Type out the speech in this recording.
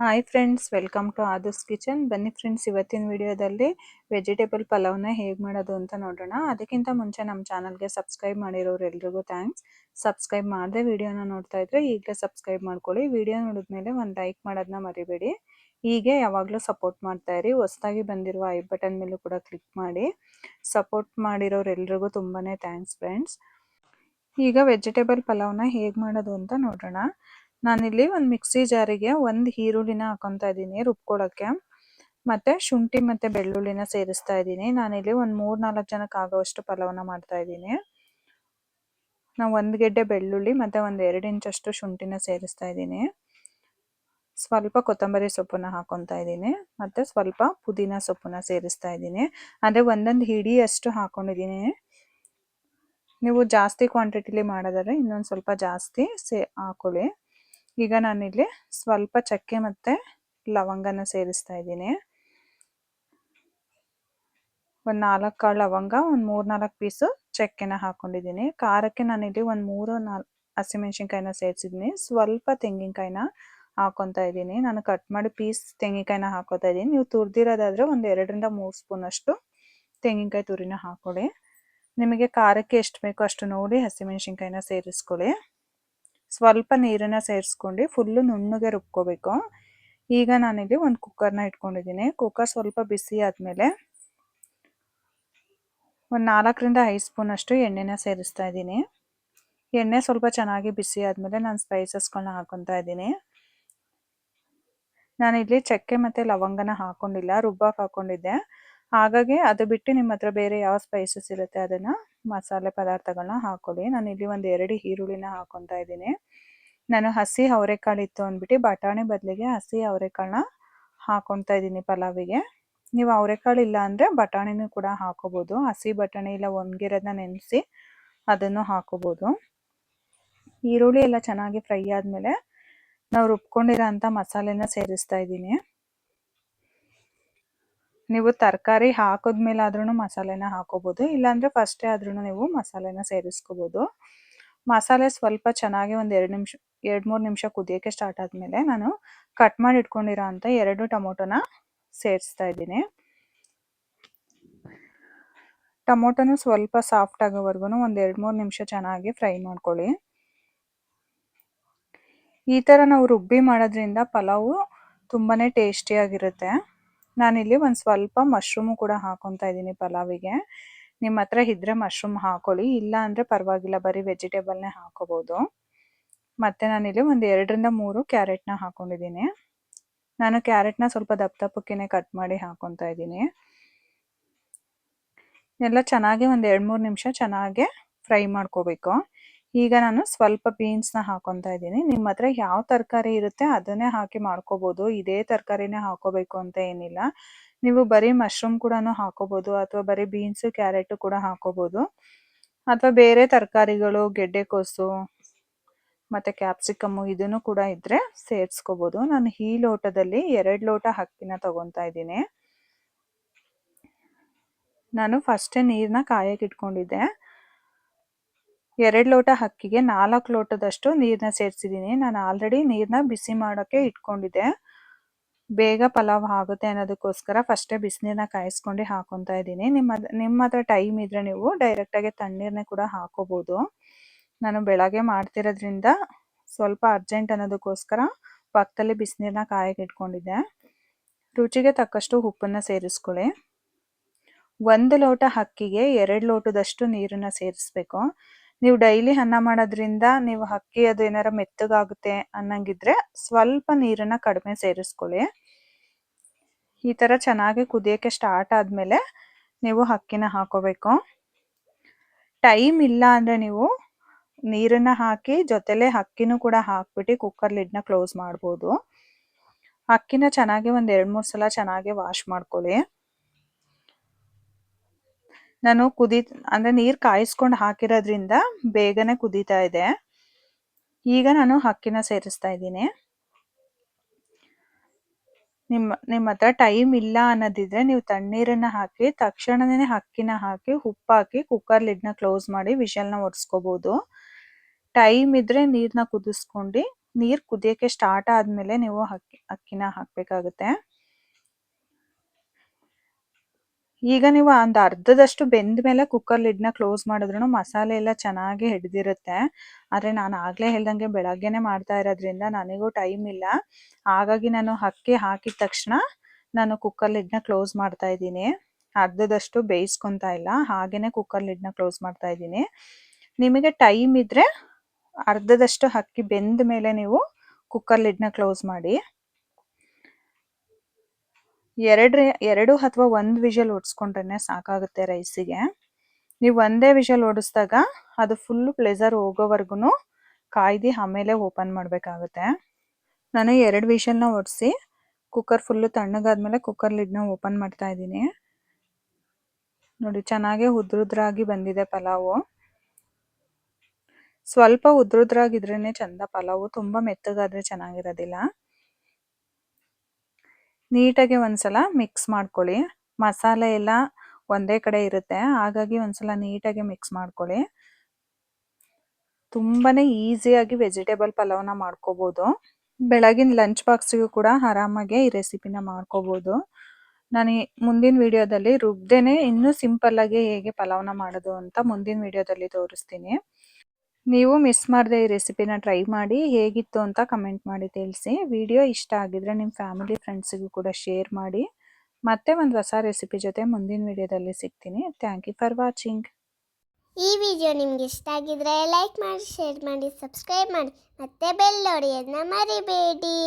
Hi friends, welcome to ಆದರ್ಸ್ kitchen. ಬನ್ನಿ friends, ಇವತ್ತಿನ ವಿಡಿಯೋದಲ್ಲಿ ವೆಜಿಟೇಬಲ್ ಪಲಾವ್ನ ಹೇಗೆ ಮಾಡೋದು ಅಂತ ನೋಡೋಣ. ಅದಕ್ಕಿಂತ ಮುಂಚೆ ನಮ್ಮ ಚಾನಲ್ಗೆ ಸಬ್ಸ್ಕ್ರೈಬ್ ಮಾಡಿರೋರು ಎಲ್ರಿಗೂ ಥ್ಯಾಂಕ್ಸ್. ಸಬ್ಸ್ಕ್ರೈಬ್ ಮಾಡದೆ ವಿಡಿಯೋನ ನೋಡ್ತಾ ಇದ್ರೆ ಈಗಲೇ ಸಬ್ಸ್ಕ್ರೈಬ್ ಮಾಡ್ಕೊಳ್ಳಿ. ವಿಡಿಯೋ ನೋಡಿದ್ಮೇಲೆ ಒಂದು ಲೈಕ್ ಮಾಡೋದನ್ನ ಮರಿಬೇಡಿ. ಹೀಗೆ ಯಾವಾಗಲೂ ಸಪೋರ್ಟ್ ಮಾಡ್ತಾ ಇರಿ. ಹೊಸದಾಗಿ ಬಂದಿರುವ ಐ ಬಟನ್ ಮೇಲೂ ಕೂಡ ಕ್ಲಿಕ್ ಮಾಡಿ. ಸಪೋರ್ಟ್ ಮಾಡಿರೋರು ಎಲ್ರಿಗೂ ತುಂಬಾ ಥ್ಯಾಂಕ್ಸ್ ಫ್ರೆಂಡ್ಸ್. ಈಗ ವೆಜಿಟೇಬಲ್ ಪಲಾವ್ನ ಹೇಗೆ ಮಾಡೋದು ಅಂತ ನೋಡೋಣ. ನಾನಿಲ್ಲಿ ಒಂದು ಮಿಕ್ಸಿ ಜಾರಿಗೆ ಒಂದು ಈರುಳ್ಳಿನ ಹಾಕೊತಾ ಇದ್ದೀನಿ ರುಬ್ಕೊಳ್ಳೋಕ್ಕೆ. ಮತ್ತು ಶುಂಠಿ ಮತ್ತು ಬೆಳ್ಳುಳ್ಳಿನ ಸೇರಿಸ್ತಾ ಇದ್ದೀನಿ. ನಾನಿಲ್ಲಿ ಒಂದು 3-4 ಜನಕ್ಕೆ ಆಗೋವಷ್ಟು ಪಲಾವ್ನ ಮಾಡ್ತಾ ಇದ್ದೀನಿ. ನಾವು 1 ಗೆಡ್ಡೆ ಬೆಳ್ಳುಳ್ಳಿ ಮತ್ತು ಒಂದು 2 ಇಂಚಷ್ಟು ಶುಂಠಿನ ಸೇರಿಸ್ತಾ ಇದ್ದೀನಿ. ಸ್ವಲ್ಪ ಕೊತ್ತಂಬರಿ ಸೊಪ್ಪನ್ನ ಹಾಕೊತಾ ಇದ್ದೀನಿ ಮತ್ತು ಸ್ವಲ್ಪ ಪುದೀನ ಸೊಪ್ಪನ್ನ ಸೇರಿಸ್ತಾ ಇದ್ದೀನಿ. ಅಂದರೆ ಒಂದೊಂದು ಹಿಡಿಯಷ್ಟು ಹಾಕೊಂಡಿದ್ದೀನಿ. ನೀವು ಜಾಸ್ತಿ ಕ್ವಾಂಟಿಟಿಲಿ ಮಾಡೋದಾದ್ರೆ ಇನ್ನೊಂದು ಸ್ವಲ್ಪ ಜಾಸ್ತಿ ಹಾಕೊಳ್ಳಿ. ಈಗ ನಾನಿಲ್ಲಿ ಸ್ವಲ್ಪ ಚಕ್ಕೆ ಮತ್ತು ಲವಂಗನ ಸೇರಿಸ್ತಾ ಇದ್ದೀನಿ. ಒಂದು 4 ಕಾಳು ಲವಂಗ, ಒಂದು 3-4 ಪೀಸು ಚಕ್ಕೆನ ಹಾಕ್ಕೊಂಡಿದ್ದೀನಿ. ಖಾರಕ್ಕೆ ನಾನಿಲ್ಲಿ ಒಂದು 3-4 ಹಸಿಮೆಣ್ಸಿನ್ಕಾಯಿನ ಸೇರಿಸಿದ್ದೀನಿ. ಸ್ವಲ್ಪ ತೆಂಗಿನಕಾಯಿನ ಹಾಕೊತಾ ಇದ್ದೀನಿ. ನಾನು ಕಟ್ ಮಾಡಿ ಪೀಸ್ ತೆಂಗಿನಕಾಯಿನ ಹಾಕೋತಾ ಇದ್ದೀನಿ. ನೀವು ತುರಿದಿರೋದಾದರೆ ಒಂದು 2-3 ಸ್ಪೂನಷ್ಟು ತೆಂಗಿನಕಾಯಿ ತುರಿನ ಹಾಕೊಳ್ಳಿ. ನಿಮಗೆ ಖಾರಕ್ಕೆ ಎಷ್ಟು ಬೇಕೋ ಅಷ್ಟು ನೋಡಿ ಹಸಿಮೆಣ್ಸಿನ್ಕಾಯಿನ ಸೇರಿಸ್ಕೊಳ್ಳಿ. ಸ್ವಲ್ಪ ನೀರನ್ನು ಸೇರಿಸ್ಕೊಂಡು ಫುಲ್ಲು ನುಣ್ಣಗೆ ರುಬ್ಕೋಬೇಕು. ಈಗ ನಾನಿಲ್ಲಿ ಒಂದು ಕುಕ್ಕರ್ನ ಇಟ್ಕೊಂಡಿದ್ದೀನಿ. ಕುಕ್ಕರ್ ಸ್ವಲ್ಪ ಬಿಸಿ ಆದಮೇಲೆ ಒಂದು 4-5 ಸ್ಪೂನಷ್ಟು ಎಣ್ಣೆನ ಸೇರಿಸ್ತಾ ಇದ್ದೀನಿ. ಎಣ್ಣೆ ಸ್ವಲ್ಪ ಚೆನ್ನಾಗಿ ಬಿಸಿ ಆದಮೇಲೆ ನಾನು ಸ್ಪೈಸಸ್ಗಳನ್ನ ಹಾಕೊತಾ ಇದ್ದೀನಿ. ನಾನಿಲ್ಲಿ ಚಕ್ಕೆ ಮತ್ತು ಲವಂಗನ ಹಾಕ್ಕೊಂಡಿಲ್ಲ, ರುಬ್ಬಕ್ಕೆ ಹಾಕ್ಕೊಂಡಿದ್ದೆ. ಹಾಗಾಗಿ ಅದು ಬಿಟ್ಟು ನಿಮ್ಮ ಹತ್ರ ಬೇರೆ ಯಾವ ಸ್ಪೈಸಸ್ ಇರುತ್ತೆ ಅದನ್ನು ಮಸಾಲೆ ಪದಾರ್ಥಗಳನ್ನ ಹಾಕೊಳ್ಳಿ. ನಾನಿಲ್ಲಿ ಒಂದು 2 ಈರುಳ್ಳಿನ ಹಾಕೊತಾ ಇದ್ದೀನಿ. ನಾನು ಹಸಿ ಅವರೆಕಾಳು ಇತ್ತು ಅಂದ್ಬಿಟ್ಟು ಬಟಾಣಿ ಬದಲಿಗೆ ಹಸಿ ಅವರೆಕಾಳನ್ನ ಹಾಕೊತಾ ಇದ್ದೀನಿ ಪಲಾವಿಗೆ. ನೀವು ಅವರೆಕಾಳು ಇಲ್ಲ ಅಂದರೆ ಬಟಾಣಿನೂ ಕೂಡ ಹಾಕೋಬೋದು. ಹಸಿ ಬಟಾಣಿ ಇಲ್ಲ ಒಣಗಿರೋದನ್ನ ನೆನೆಸಿ ಅದನ್ನು ಹಾಕೋಬೋದು. ಈರುಳ್ಳಿ ಎಲ್ಲ ಚೆನ್ನಾಗಿ ಫ್ರೈ ಆದಮೇಲೆ ನಾವು ರುಬ್ಕೊಂಡಿರೋ ಅಂಥ ಮಸಾಲೆನ ಸೇರಿಸ್ತಾ ಇದ್ದೀನಿ. ನೀವು ತರಕಾರಿ ಹಾಕಿದ್ಮೇಲೆ ಆದ್ರೂ ಮಸಾಲೆನ ಹಾಕೋಬೋದು, ಇಲ್ಲಾಂದರೆ ಫಸ್ಟೇ ಆದ್ರೂ ನೀವು ಮಸಾಲೆನ ಸೇರಿಸ್ಕೋಬೋದು. ಮಸಾಲೆ ಸ್ವಲ್ಪ ಚೆನ್ನಾಗಿ ಒಂದು 2-3 ನಿಮಿಷ ಕುದಿಯೋಕ್ಕೆ ಸ್ಟಾರ್ಟ್ ಆದಮೇಲೆ ನಾನು ಕಟ್ ಮಾಡಿ ಇಟ್ಕೊಂಡಿರೋ ಅಂಥ 2 ಟೊಮೊಟೊನ ಸೇರಿಸ್ತಾ ಇದ್ದೀನಿ. ಟೊಮೊಟೊನು ಸ್ವಲ್ಪ ಸಾಫ್ಟ್ ಆಗೋವರೆಗೂ ಒಂದು 2-3 ನಿಮಿಷ ಚೆನ್ನಾಗಿ ಫ್ರೈ ಮಾಡ್ಕೊಳ್ಳಿ. ಈ ಥರ ನಾವು ರುಬ್ಬಿ ಮಾಡೋದ್ರಿಂದ ಪಲಾವು ತುಂಬಾ ಟೇಸ್ಟಿಯಾಗಿರುತ್ತೆ. ನಾನಿಲ್ಲಿ ಒಂದು ಸ್ವಲ್ಪ ಮಶ್ರೂಮು ಕೂಡ ಹಾಕೊತಾ ಇದ್ದೀನಿ ಪಲಾವಿಗೆ. ನಿಮ್ಮ ಹತ್ರ ಇದ್ದರೆ ಮಶ್ರೂಮ್ ಹಾಕೊಳ್ಳಿ, ಇಲ್ಲ ಅಂದರೆ ಪರವಾಗಿಲ್ಲ, ಬರೀ ವೆಜಿಟೇಬಲ್ನೇ ಹಾಕೋಬೋದು. ಮತ್ತು ನಾನಿಲ್ಲಿ ಒಂದು 2-3 ಕ್ಯಾರೆಟ್ನ ಹಾಕ್ಕೊಂಡಿದ್ದೀನಿ. ನಾನು ಕ್ಯಾರೆಟ್ನ ಸ್ವಲ್ಪ ದಪ್ಪಕ್ಕೇ ಕಟ್ ಮಾಡಿ ಹಾಕೊತಾ ಇದ್ದೀನಿ. ಎಲ್ಲ ಚೆನ್ನಾಗಿ ಒಂದು 2-3 ನಿಮಿಷ ಚೆನ್ನಾಗಿ ಫ್ರೈ ಮಾಡ್ಕೋಬೇಕು. ಈಗ ನಾನು ಸ್ವಲ್ಪ ಬೀನ್ಸ್ನ ಹಾಕೊತಾ ಇದ್ದೀನಿ. ನಿಮ್ಮ ಹತ್ರ ಯಾವ ತರಕಾರಿ ಇರುತ್ತೆ ಅದನ್ನೇ ಹಾಕಿ ಮಾಡ್ಕೋಬೋದು. ಇದೇ ತರಕಾರಿನೇ ಹಾಕೋಬೇಕು ಅಂತ ಏನಿಲ್ಲ. ನೀವು ಬರೀ ಮಶ್ರೂಮ್ ಕೂಡ ಹಾಕೋಬೋದು, ಅಥವಾ ಬರೀ ಬೀನ್ಸು ಕ್ಯಾರೆಟು ಕೂಡ ಹಾಕೋಬೋದು, ಅಥವಾ ಬೇರೆ ತರಕಾರಿಗಳು ಗೆಡ್ಡೆಕೋಸು ಮತ್ತು ಕ್ಯಾಪ್ಸಿಕಮ್ಮು ಇದನ್ನು ಕೂಡ ಇದ್ದರೆ ಸೇರಿಸ್ಕೋಬೋದು. ನಾನು ಈ ಲೋಟದಲ್ಲಿ 2 ಲೋಟ ಅಕ್ಕಿನ ತೊಗೊತಾ ಇದ್ದೀನಿ. ನಾನು ಫಸ್ಟೇ ನೀರನ್ನ ಕಾಯಕ್ಕೆ ಇಟ್ಕೊಂಡಿದ್ದೆ. 2 ಲೋಟ ಅಕ್ಕಿಗೆ 4 ಲೋಟದಷ್ಟು ನೀರನ್ನ ಸೇರಿಸಿದ್ದೀನಿ. ನಾನು ಆಲ್ರೆಡಿ ನೀರನ್ನ ಬಿಸಿ ಮಾಡೋಕ್ಕೆ ಇಟ್ಕೊಂಡಿದ್ದೆ. ಬೇಗ ಪಲಾವ್ ಆಗುತ್ತೆ ಅನ್ನೋದಕ್ಕೋಸ್ಕರ ಫಸ್ಟೇ ಬಿಸಿನೀರನ್ನ ಕಾಯಿಸ್ಕೊಂಡು ಹಾಕೊತಾ ಇದ್ದೀನಿ. ನಿಮ್ಮ ಹತ್ರ ಟೈಮ್ ಇದ್ದರೆ ನೀವು ಡೈರೆಕ್ಟಾಗಿ ತಣ್ಣೀರನ್ನೇ ಕೂಡ ಹಾಕೋಬೋದು. ನಾನು ಬೆಳಗ್ಗೆ ಮಾಡ್ತಿರೋದ್ರಿಂದ ಸ್ವಲ್ಪ ಅರ್ಜೆಂಟ್ ಅನ್ನೋದಕ್ಕೋಸ್ಕರ ಪಕ್ಕದಲ್ಲಿ ಬಿಸಿನೀರನ್ನ ಕಾಯಕ್ಕೆ ಇಟ್ಕೊಂಡಿದ್ದೆ. ರುಚಿಗೆ ತಕ್ಕಷ್ಟು ಉಪ್ಪನ್ನು ಸೇರಿಸ್ಕೊಳ್ಳಿ. 1 ಲೋಟ ಅಕ್ಕಿಗೆ 2 ಲೋಟದಷ್ಟು ನೀರನ್ನು ಸೇರಿಸ್ಬೇಕು. ನೀವು ಡೈಲಿ ಅನ್ನ ಮಾಡೋದ್ರಿಂದ ನೀವು ಅಕ್ಕಿ ಅದು ಏನಾರ ಮೆತ್ತಗಾಗುತ್ತೆ ಅನ್ನಂಗಿದ್ರೆ ಸ್ವಲ್ಪ ನೀರನ್ನು ಕಡಿಮೆ ಸೇರಿಸ್ಕೊಳ್ಳಿ. ಈ ಥರ ಚೆನ್ನಾಗಿ ಕುದಿಯೋಕ್ಕೆ ಸ್ಟಾರ್ಟ್ ಆದಮೇಲೆ ನೀವು ಅಕ್ಕಿನ ಹಾಕೋಬೇಕು. ಟೈಮ್ ಇಲ್ಲ ಅಂದರೆ ನೀವು ನೀರನ್ನು ಹಾಕಿ ಜೊತೆಲೇ ಅಕ್ಕಿನೂ ಕೂಡ ಹಾಕ್ಬಿಟ್ಟು ಕುಕ್ಕರ್ ಲಿಡ್ನ ಕ್ಲೋಸ್ ಮಾಡ್ಬೋದು. ಅಕ್ಕಿನ ಚೆನ್ನಾಗಿ ಒಂದು 2-3 ಸಲ ಚೆನ್ನಾಗಿ ವಾಶ್ ಮಾಡ್ಕೊಳ್ಳಿ. ನಾನು ಅಂದರೆ ನೀರು ಕಾಯಿಸ್ಕೊಂಡು ಹಾಕಿರೋದ್ರಿಂದ ಬೇಗನೆ ಕುದೀತಾ ಇದೆ. ಈಗ ನಾನು ಅಕ್ಕಿನ ಸೇರಿಸ್ತಾ ಇದ್ದೀನಿ. ನಿಮ್ಮ ಹತ್ರ ಟೈಮ್ ಇಲ್ಲ ಅನ್ನೋದಿದ್ರೆ ನೀವು ತಣ್ಣೀರನ್ನು ಹಾಕಿ ತಕ್ಷಣವೇ ಅಕ್ಕಿನ ಹಾಕಿ ಉಪ್ಪು ಹಾಕಿ ಕುಕ್ಕರ್ ಲಿಡ್ನ ಕ್ಲೋಸ್ ಮಾಡಿ ವಿಷಲ್ನ ಒರೆಸ್ಕೋಬೋದು. ಟೈಮ್ ಇದ್ದರೆ ನೀರನ್ನ ಕುದಿಸ್ಕೊಂಡು ನೀರು ಕುದಿಯೋಕ್ಕೆ ಸ್ಟಾರ್ಟ್ ಆದಮೇಲೆ ನೀವು ಅಕ್ಕಿನ ಹಾಕಬೇಕಾಗುತ್ತೆ. ಈಗ ನೀವು ಒಂದು ಅರ್ಧದಷ್ಟು ಬೆಂದ ಮೇಲೆ ಕುಕ್ಕರ್ ಲಿಡ್ನ ಕ್ಲೋಸ್ ಮಾಡಿದ್ರೂ ಮಸಾಲೆ ಎಲ್ಲ ಚೆನ್ನಾಗಿ ಹಿಡಿದಿರುತ್ತೆ. ಆದರೆ ನಾನು ಆಗಲೇ ಹೇಳ್ದಂಗೆ ಬೆಳಗ್ಗೆನೇ ಮಾಡ್ತಾ ಇರೋದ್ರಿಂದ ನನಗೂ ಟೈಮ್ ಇಲ್ಲ. ಹಾಗಾಗಿ ನಾನು ಅಕ್ಕಿ ಹಾಕಿದ ತಕ್ಷಣ ನಾನು ಕುಕ್ಕರ್ ಲಿಡ್ನ ಕ್ಲೋಸ್ ಮಾಡ್ತಾ ಇದ್ದೀನಿ. ಅರ್ಧದಷ್ಟು ಬೇಯಿಸ್ಕೊತಾ ಇಲ್ಲ, ಹಾಗೆಯೇ ಕುಕ್ಕರ್ ಲಿಡ್ನ ಕ್ಲೋಸ್ ಮಾಡ್ತಾ ಇದ್ದೀನಿ. ನಿಮಗೆ ಟೈಮ್ ಇದ್ದರೆ ಅರ್ಧದಷ್ಟು ಅಕ್ಕಿ ಬೆಂದ ಮೇಲೆ ನೀವು ಕುಕ್ಕರ್ ಲಿಡ್ನ ಕ್ಲೋಸ್ ಮಾಡಿ. ಎರಡು ಅಥವಾ ಒಂದು ವಿಷಲ್ ಹೊಡ್ಸ್ಕೊಂಡ್ರೆ ಸಾಕಾಗುತ್ತೆ ರೈಸಿಗೆ. ನೀವು ಒಂದೇ ವಿಷಲ್ ಹೊಡಿಸಿದಾಗ ಅದು ಫುಲ್ಲು ಪ್ಲೆಸರ್ ಹೋಗೋವರೆಗೂ ಕಾಯ್ದು ಆಮೇಲೆ ಓಪನ್ ಮಾಡಬೇಕಾಗುತ್ತೆ. ನಾನು 2 ವಿಷಲ್ನ ಹೊಡಿಸಿ ಕುಕ್ಕರ್ ಫುಲ್ಲು ತಣ್ಣಗಾದ್ಮೇಲೆ ಕುಕ್ಕರ್ ಲಿಡ್ನ ಓಪನ್ ಮಾಡ್ತಾ ಇದ್ದೀನಿ. ನೋಡಿ, ಚೆನ್ನಾಗೇ ಉದ್ರುದ್ರಾಗಿ ಬಂದಿದೆ ಪಲಾವು. ಸ್ವಲ್ಪ ಉದ್ರುದ್ರಾಗಿದ್ರೇ ಚಂದ ಪಲಾವು, ತುಂಬ ಮೆತ್ತಗಾದರೆ ಚೆನ್ನಾಗಿರೋದಿಲ್ಲ. ನೀಟಾಗಿ ಒಂದ್ಸಲ ಮಿಕ್ಸ್ ಮಾಡ್ಕೊಳ್ಳಿ. ಮಸಾಲೆ ಎಲ್ಲ ಒಂದೇ ಕಡೆ ಇರುತ್ತೆ, ಹಾಗಾಗಿ ಒಂದ್ಸಲ ನೀಟಾಗಿ ಮಿಕ್ಸ್ ಮಾಡ್ಕೊಳ್ಳಿ. ತುಂಬಾ ಈಸಿಯಾಗಿ ವೆಜಿಟೇಬಲ್ ಪಲಾವ್ನ ಮಾಡ್ಕೋಬೋದು. ಬೆಳಗಿನ ಲಂಚ್ ಬಾಕ್ಸಿಗೂ ಕೂಡ ಆರಾಮಾಗಿ ಈ ರೆಸಿಪಿನ ಮಾಡ್ಕೋಬೋದು. ನಾನು ಮುಂದಿನ ವಿಡಿಯೋದಲ್ಲಿ ರುಬ್ದೇನೆ ಇನ್ನೂ ಸಿಂಪಲ್ಲಾಗಿ ಹೇಗೆ ಪಲಾವ್ನ ಮಾಡೋದು ಅಂತ ಮುಂದಿನ ವಿಡಿಯೋದಲ್ಲಿ ತೋರಿಸ್ತೀನಿ. ನೀವು ಮಿಸ್ ಮಾಡದೆ ಈ ರೆಸಿಪಿನ ಟ್ರೈ ಮಾಡಿ, ಹೇಗಿತ್ತು ಅಂತ ಕಮೆಂಟ್ ಮಾಡಿ ತಿಳಿಸಿ. ವಿಡಿಯೋ ಇಷ್ಟ ಆಗಿದ್ರೆ ನಿಮ್ಮ ಫ್ಯಾಮಿಲಿ ಫ್ರೆಂಡ್ಸಿಗೂ ಕೂಡ ಶೇರ್ ಮಾಡಿ. ಮತ್ತೆ ಒಂದು ಹೊಸ ರೆಸಿಪಿ ಜೊತೆ ಮುಂದಿನ ವಿಡಿಯೋದಲ್ಲಿ ಸಿಗ್ತೀನಿ. Thank you for watching. ಈ ವಿಡಿಯೋ ನಿಮಗೆ ಇಷ್ಟ ಆಗಿದ್ರೆ ಲೈಕ್ ಮಾಡಿ, ಶೇರ್ ಮಾಡಿ, ಸಬ್ಸ್ಕ್ರೈಬ್ ಮಾಡಿ, ಮತ್ತೆ ಬೆಲ್ ಹೊಡೆಯೋದನ್ನ ಮರಿಬೇಡಿ.